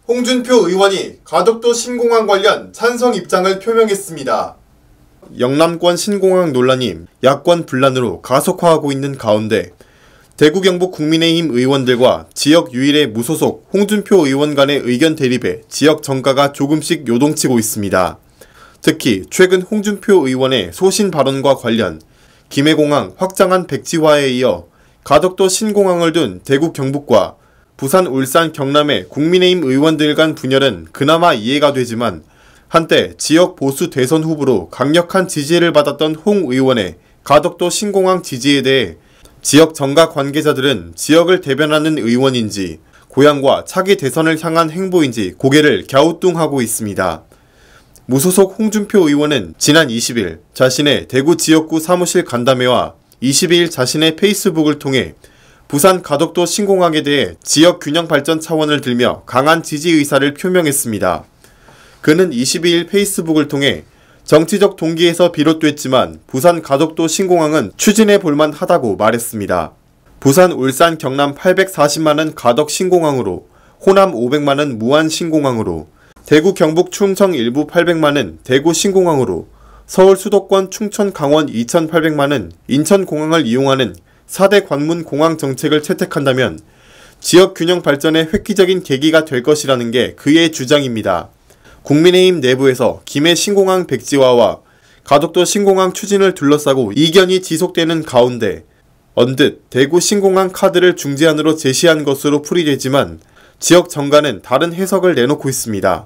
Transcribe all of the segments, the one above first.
홍준표 의원이 가덕도 신공항 관련 찬성 입장을 표명했습니다. 영남권 신공항 논란이 야권 분란으로 가속화하고 있는 가운데 대구 경북 국민의힘 의원들과 지역 유일의 무소속 홍준표 의원 간의 의견 대립에 지역 정가가 조금씩 요동치고 있습니다. 특히 최근 홍준표 의원의 소신 발언과 관련 김해공항 확장한 백지화에 이어 가덕도 신공항을 둔 대구 경북과 부산 울산 경남의 국민의힘 의원들 간 분열은 그나마 이해가 되지만 한때 지역 보수 대선 후보로 강력한 지지를 받았던 홍 의원의 가덕도 신공항 지지에 대해 지역 정가 관계자들은 지역을 대변하는 의원인지 고향과 차기 대선을 향한 행보인지 고개를 갸우뚱하고 있습니다. 무소속 홍준표 의원은 지난 20일 자신의 대구 지역구 사무실 간담회와 22일 자신의 페이스북을 통해 부산 가덕도 신공항에 대해 지역 균형 발전 차원을 들며 강한 지지 의사를 표명했습니다. 그는 22일 페이스북을 통해 정치적 동기에서 비롯됐지만 부산 가덕도 신공항은 추진해 볼만 하다고 말했습니다. 부산 울산 경남 840만원 가덕 신공항으로 호남 500만원 무안 신공항으로 대구 경북 충청 일부 800만원 대구 신공항으로 서울 수도권 충천 강원 2800만원 인천공항을 이용하는 4대 관문 공항 정책을 채택한다면 지역 균형 발전의 획기적인 계기가 될 것이라는 게 그의 주장입니다. 국민의힘 내부에서 김해 신공항 백지화와 가덕도 신공항 추진을 둘러싸고 이견이 지속되는 가운데 언뜻 대구 신공항 카드를 중재안으로 제시한 것으로 풀이되지만 지역 정가는 다른 해석을 내놓고 있습니다.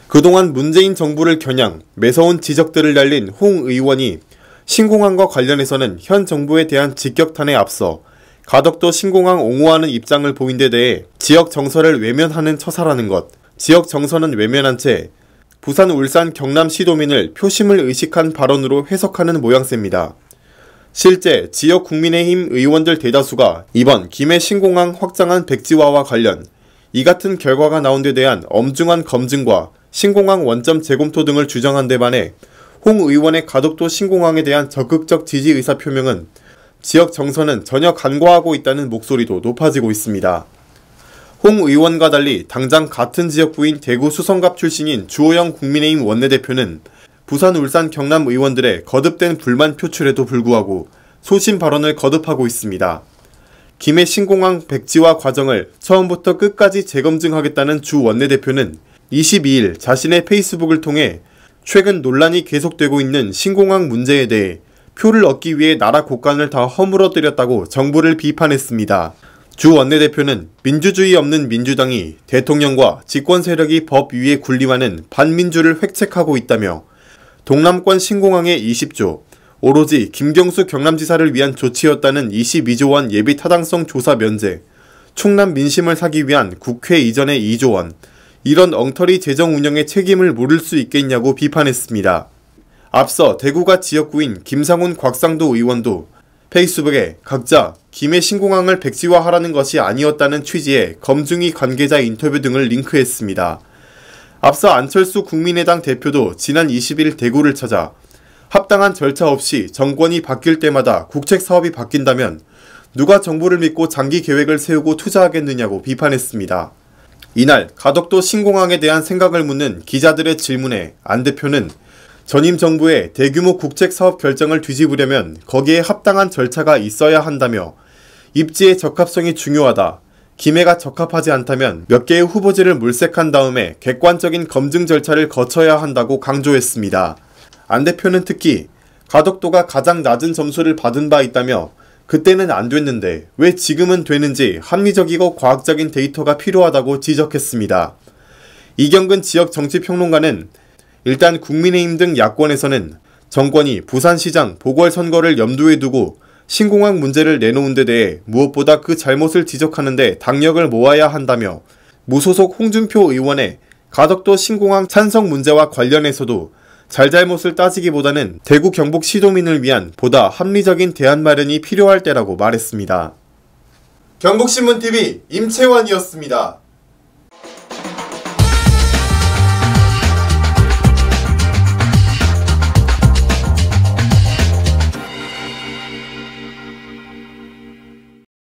그동안 문재인 정부를 겨냥 매서운 지적들을 날린 홍 의원이 신공항과 관련해서는 현 정부에 대한 직격탄에 앞서 가덕도 신공항 옹호하는 입장을 보인 데 대해 지역 정서를 외면하는 처사라는 것, 지역 정서는 외면한 채 부산, 울산, 경남 시도민을 표심을 의식한 발언으로 해석하는 모양새입니다. 실제 지역 국민의힘 의원들 대다수가 이번 김해 신공항 확장한 백지화와 관련 이 같은 결과가 나온 데 대한 엄중한 검증과 신공항 원점 재검토 등을 주장한 데 반해 홍 의원의 가덕도 신공항에 대한 적극적 지지 의사 표명은 지역 정서는 전혀 간과하고 있다는 목소리도 높아지고 있습니다. 홍 의원과 달리 당장 같은 지역구인 대구 수성갑 출신인 주호영 국민의힘 원내대표는 부산, 울산, 경남 의원들의 거듭된 불만 표출에도 불구하고 소신 발언을 거듭하고 있습니다. 김해 신공항 백지화 과정을 처음부터 끝까지 재검증하겠다는 주 원내대표는 22일 자신의 페이스북을 통해 최근 논란이 계속되고 있는 신공항 문제에 대해 표를 얻기 위해 나라 곳간을 다 허물어뜨렸다고 정부를 비판했습니다. 주 원내대표는 민주주의 없는 민주당이 대통령과 집권 세력이 법 위에 군림하는 반민주를 획책하고 있다며 동남권 신공항의 20조, 오로지 김경수 경남지사를 위한 조치였다는 22조 원 예비 타당성 조사 면제, 충남 민심을 사기 위한 국회 이전의 2조 원, 이런 엉터리 재정 운영의 책임을 물을 수 있겠냐고 비판했습니다. 앞서 대구가 지역구인 김상훈 곽상도 의원도 페이스북에 각자 김해 신공항을 백지화하라는 것이 아니었다는 취지의 검증위 관계자 인터뷰 등을 링크했습니다. 앞서 안철수 국민의당 대표도 지난 20일 대구를 찾아 합당한 절차 없이 정권이 바뀔 때마다 국책 사업이 바뀐다면 누가 정부를 믿고 장기 계획을 세우고 투자하겠느냐고 비판했습니다. 이날 가덕도 신공항에 대한 생각을 묻는 기자들의 질문에 안 대표는 전임 정부의 대규모 국책 사업 결정을 뒤집으려면 거기에 합당한 절차가 있어야 한다며 입지의 적합성이 중요하다. 김해가 적합하지 않다면 몇 개의 후보지를 물색한 다음에 객관적인 검증 절차를 거쳐야 한다고 강조했습니다. 안 대표는 특히 가덕도가 가장 낮은 점수를 받은 바 있다며 그때는 안 됐는데 왜 지금은 되는지 합리적이고 과학적인 데이터가 필요하다고 지적했습니다. 이경근 지역 정치평론가는 일단 국민의힘 등 야권에서는 정권이 부산시장 보궐선거를 염두에 두고 신공항 문제를 내놓은 데 대해 무엇보다 그 잘못을 지적하는 데 당력을 모아야 한다며 무소속 홍준표 의원의 가덕도 신공항 찬성 문제와 관련해서도 잘잘못을 따지기보다는 대구 경북 시도민을 위한 보다 합리적인 대안 마련이 필요할 때라고 말했습니다. 경북신문TV 임채환이었습니다.